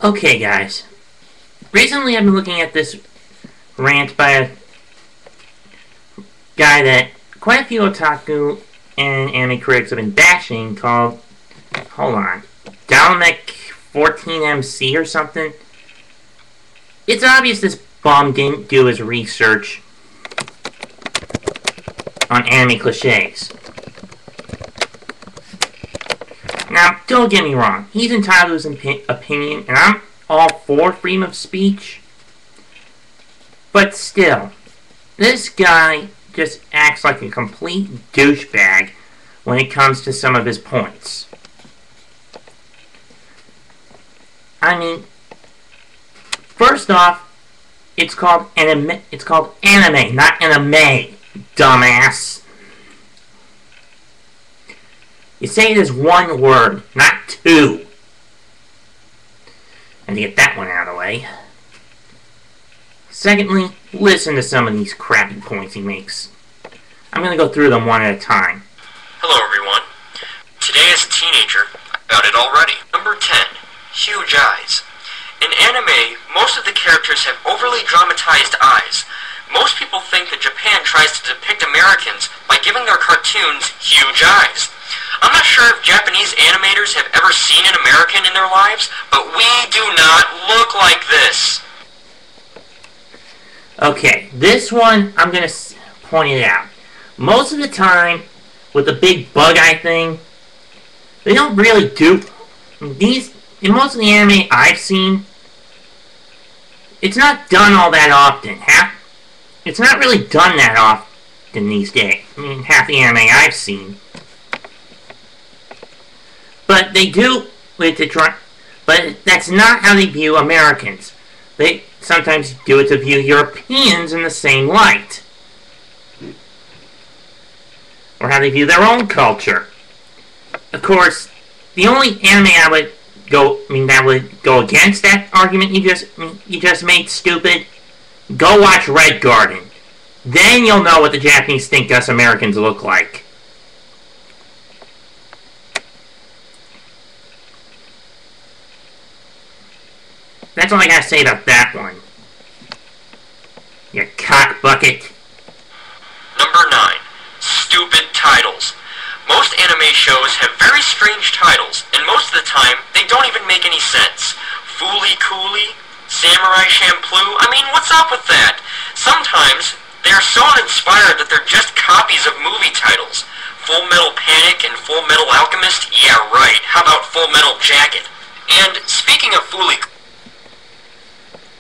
Okay, guys. Recently I've been looking at this rant by a guy that quite a few otaku and anime critics have been bashing called, hold on, Dalek14mc's or something. It's obvious this bum didn't do his research on Anime Cliches. Now, don't get me wrong, he's entitled to his opinion, and I'm all for freedom of speech. But still, this guy just acts like a complete douchebag when it comes to some of his points. I mean, first off, it's called anime, not anime, dumbass. You say it as one word, not two. And to get that one out of the way. Secondly, listen to some of these crappy points he makes. I'm going to go through them one at a time. Hello everyone. Today as a teenager, I got it already. Number 10. Huge eyes. In anime, most of the characters have overly dramatized eyes. Most people think that Japan tries to depict Americans by giving their cartoons huge eyes. I'm not sure if Japanese animators have ever seen an American in their lives, but we do not look like this. Okay, this one, I'm going to point it out. Most of the time, with the big bug eye thing, they don't really do... In most of the anime I've seen, it's not done all that often. It's not really done that often these days. I mean, half the anime I've seen. But they do it to try... But that's not how they view Americans. They sometimes do it to view Europeans in the same light. Or how they view their own culture. Of course, the only anime that would go against that argument you just made, stupid, go watch Red Garden. Then you'll know what the Japanese think us Americans look like. That's all I gotta say about that one. You cock bucket. Number 9. Stupid titles. Most anime shows have very strange titles, and most of the time, they don't even make any sense. Fooly Cooly, Samurai Champloo, I mean, what's up with that? Sometimes, they are so uninspired that they're just copies of movie titles. Full Metal Panic and Full Metal Alchemist? Yeah, right. How about Full Metal Jacket? And speaking of Fooly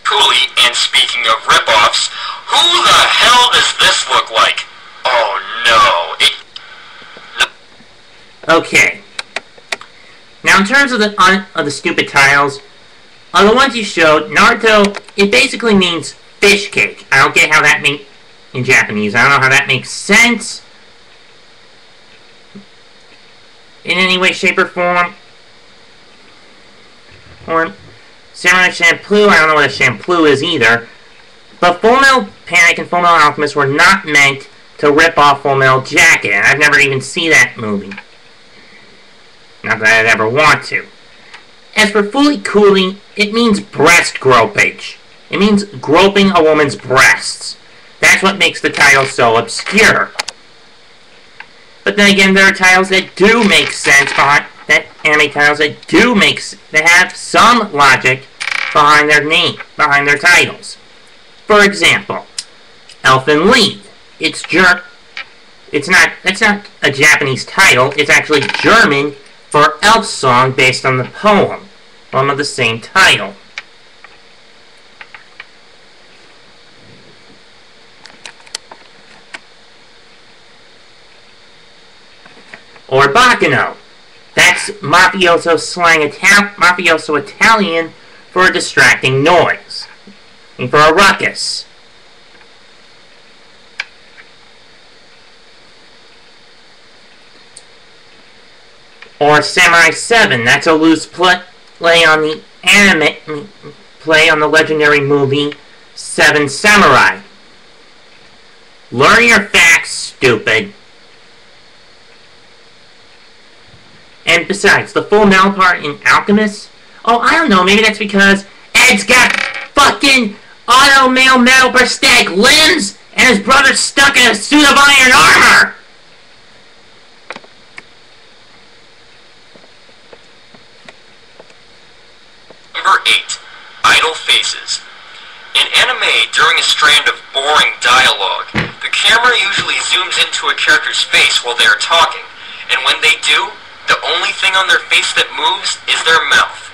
Cooly, and speaking of rip-offs, who the hell does this look like? Oh no, Okay. Now in terms of the stupid titles, on the ones you showed, Naruto, it basically means fish cake. I don't get how that makes in Japanese. I don't know how that makes sense in any way, shape, or form. Or Samurai Champloo, I don't know what a Champloo is either. But Full Metal Panic and Full Metal Alchemist were not meant to rip off Full Metal Jacket. I've never even seen that movie. Not that I'd ever want to. As for Fooly Cooly, it means breast gropage. It means groping a woman's breasts. That's what makes the title so obscure. But then again, there are titles that do make sense behind... anime titles that have some logic behind their name, behind their titles. For example, Elfen Lied. That's not a Japanese title, it's actually German for elf song based on the poem of the same title. Or Bacchino. That's mafioso slang, mafioso Italian for a distracting noise. And for a ruckus. Or Samurai 7, that's a loose play on the legendary movie Seven Samurai. Learn your facts, stupid. And besides, the Full Metal part in Alchemist Oh, I don't know, maybe that's because Ed's got fucking auto male metal prosthetic limbs and his brother's stuck in a suit of iron armor! Number 8. Idle faces. In anime, during a strand of boring dialogue, the camera usually zooms into a character's face while they are talking, and when they do, the only thing on their face that moves is their mouth.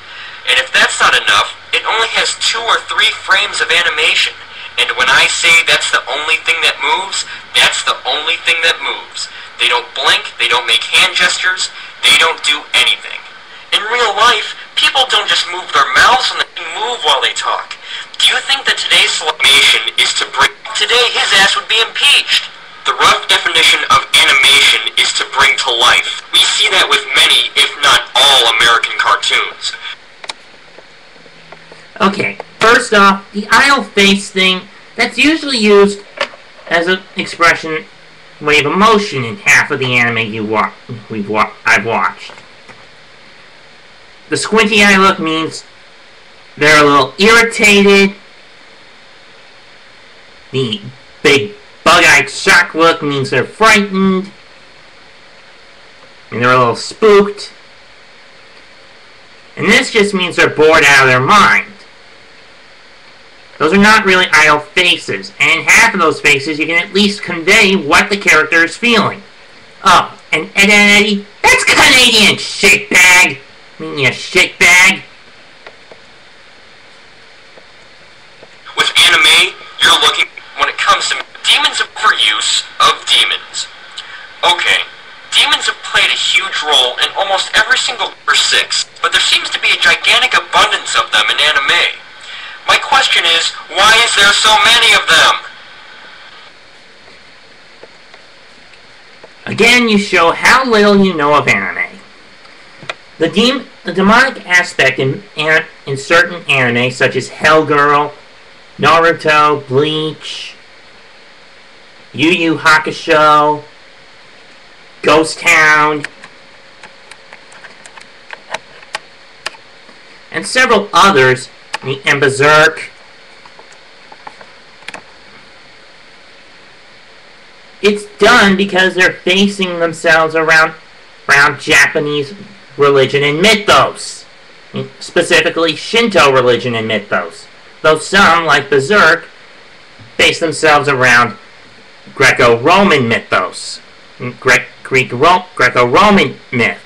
And if that's not enough, it only has 2 or 3 frames of animation, and when I say that's the only thing that moves, that's the only thing that moves. They don't blink, they don't make hand gestures, they don't do anything. In real life, people don't just move their mouths when they move while they talk. Do you think that today's animation is to bring... Today, his ass would be impeached. The rough definition of animation is to bring to life. We see that with many, if not all, American cartoons. Okay, first off, the idle face thing, that's usually used as an expression way of emotion in half of the anime I've watched. The squinty eye look means they're a little irritated. The big bug-eyed shock look means they're frightened. And they're a little spooked. And this just means they're bored out of their mind. Those are not really idle faces, and in half of those faces you can at least convey what the character is feeling. Oh, and Eddie, that's Canadian, shitbag! I mean, you shitbag. With anime, you're looking, when it comes to demons of overuse of demons. Okay, demons have played a huge role in almost every single number 6, but there seems to be a gigantic abundance of them in anime. My question is, why is there so many of them? Again, you show how little you know of anime. The demonic aspect in certain anime, such as Hellgirl, Naruto, Bleach, Yu Yu Hakusho, Ghost Town, and several others, and Berserk. It's done because they're basing themselves around Japanese religion and mythos. Specifically, Shinto religion and mythos. Though some, like Berserk, base themselves around Greco-Roman mythos. Greco-Roman myth.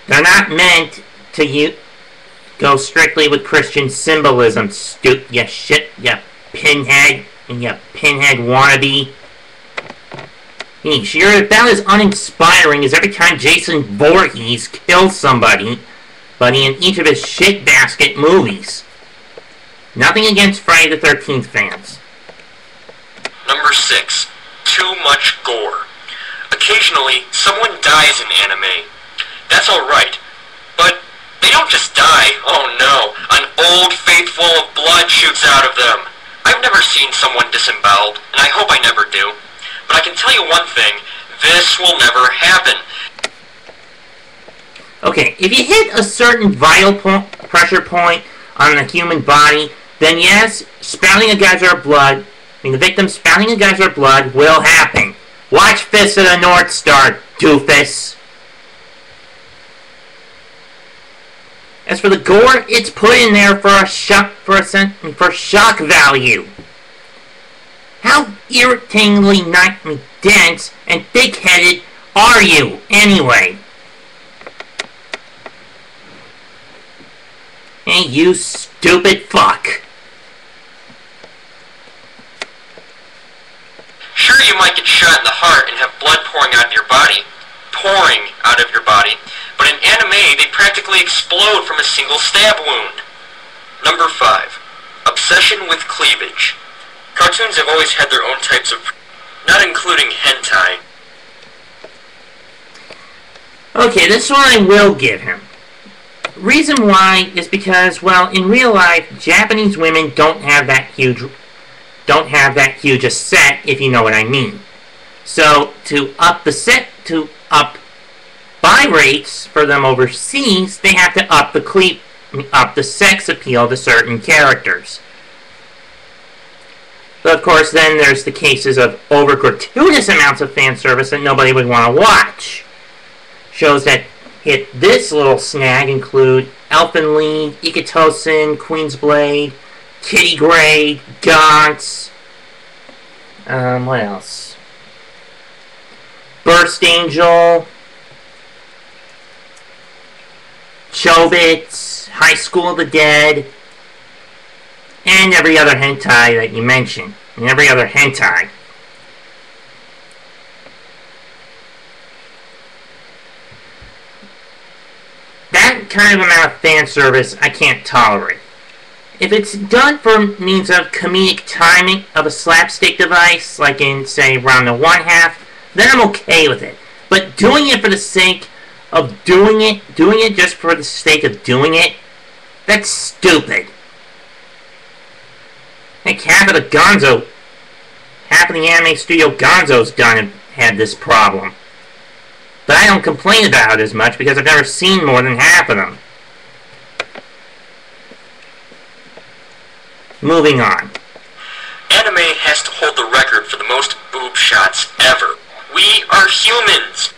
They're not meant to go strictly with Christian symbolism, you pinhead, and you pinhead wannabe. You're about as uninspiring as every time Jason Voorhees kills somebody in each of his shitbasket movies. Nothing against Friday the 13th fans. Number 6. Too much gore. Occasionally, someone dies in anime. That's alright, but they don't just die. Oh no, an old faithful of blood shoots out of them. I've never seen someone disemboweled, and I hope I never do. But I can tell you one thing, this will never happen. Okay, if you hit a certain vital pressure point on the human body, then yes, spouting a geyser of blood, the victim spouting a geyser of blood will happen. Watch Fist of the North Star, doofus. As for the gore, it's put in there for shock value. How irritatingly dense and thick-headed are you, anyway? Hey, you stupid fuck. Sure, you might get shot in the heart and have blood pouring out of your body. But in anime, they practically explode from a single stab wound. Number 5. Obsession with cleavage. Cartoons have always had their own types of... not including hentai. Okay, this one I will give him. Reason why is because, well, in real life, Japanese women don't have that huge a set, if you know what I mean. So to up buy rates for them overseas, they have to up the sex appeal to certain characters. But of course, then there's the cases of over gratuitous amounts of fan service that nobody would want to watch. Shows that hit this little snag include Elfen Lied, Ikitosen, Queen's Blade, Kitty Grade, Gauntz. What else? Burst Angel, Chobits, High School of the Dead, and every other hentai that you mentioned. And every other hentai. That kind of amount of fan service I can't tolerate. If it's done for means of comedic timing of a slapstick device, like in, say, Round the One Half, then I'm okay with it. But doing it for the sake of doing it just for the sake of doing it, that's stupid. Heck, half of the anime studio Gonzo's done and had this problem. But I don't complain about it as much because I've never seen more than half of them. Moving on. Anime has to hold the record for the most boob shots ever. We are humans.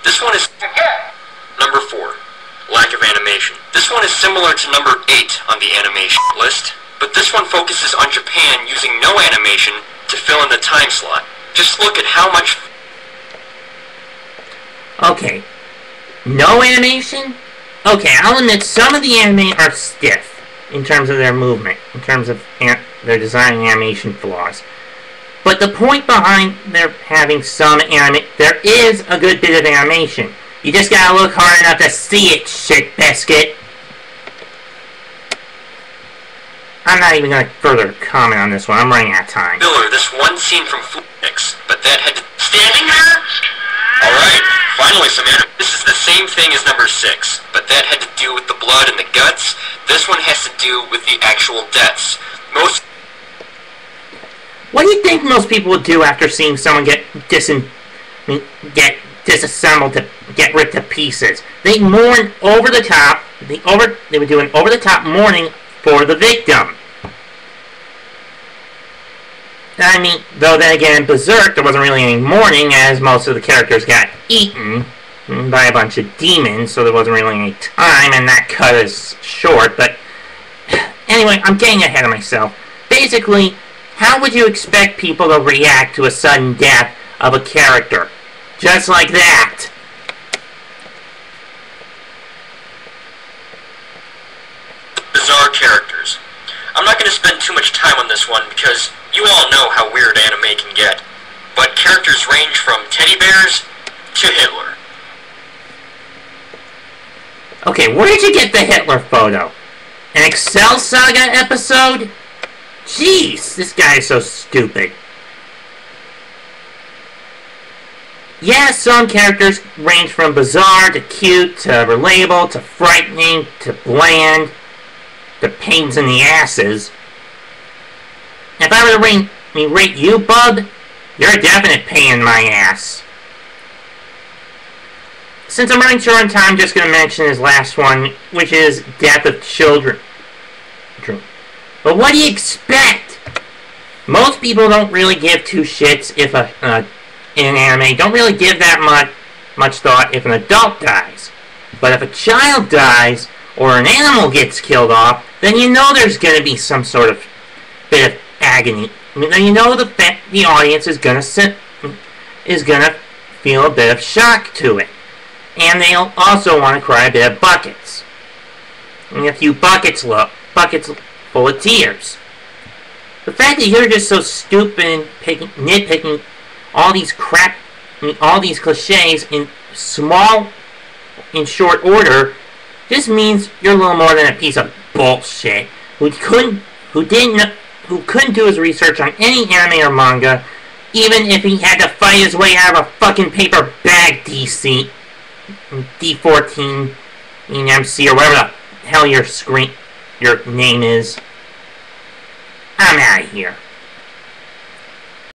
This one is number 4. Lack of animation. This one is similar to number 8 on the animation list, but this one focuses on Japan using no animation to fill in the time slot. Just look at how much... Okay. No animation? Okay, I'll admit some of the anime are stiff in terms of their movement, in terms of their design and animation flaws. But the point behind their having some anime... There is a good bit of animation. You just gotta look hard enough to see it, shit biscuit. I'm not even gonna further comment on this one. I'm running out of time. Filler, this one scene from Phoenix, but that had to... Standing there? Alright, finally some anime. This is the same thing as number 6, but that had to do with the blood and the guts. This one has to do with the actual deaths. What do you think most people would do after seeing someone get disassembled, to get ripped to pieces? They mourn over the top. They would do an over the top mourning for the victim. I mean, though then again, in Berserk there wasn't really any mourning, as most of the characters got eaten by a bunch of demons, so there wasn't really any time, and that cut is short. But anyway, I'm getting ahead of myself. Basically, how would you expect people to react to a sudden death of a character? Just like that. Bizarre characters. I'm not going to spend too much time on this one because you all know how weird anime can get. But characters range from teddy bears to Hitler. Okay, where did you get the Hitler photo? An Excel Saga episode? Jeez, this guy is so stupid. Yeah, some characters range from bizarre to cute to relatable to frightening to bland to pains in the asses. If I were to rate you, bub, you're a definite pain in my ass. Since I'm running short on time, I'm just going to mention his last one, which is Death of Children. But what do you expect? Most people don't really give two shits if in anime don't really give that much thought if an adult dies. But if a child dies or an animal gets killed off, then you know there's going to be some sort of bit of agony. I mean, then you know the audience is going to feel a bit of shock to it, and they'll also want to cry a bit of buckets. And a few buckets full of tears. The fact that you're just so stupid and nitpicking all these all these cliches in short order, just means you're a little more than a piece of bullshit who couldn't do his research on any anime or manga, even if he had to fight his way out of a fucking paper bag, D14mc's or whatever the hell your name is. I'm out of here.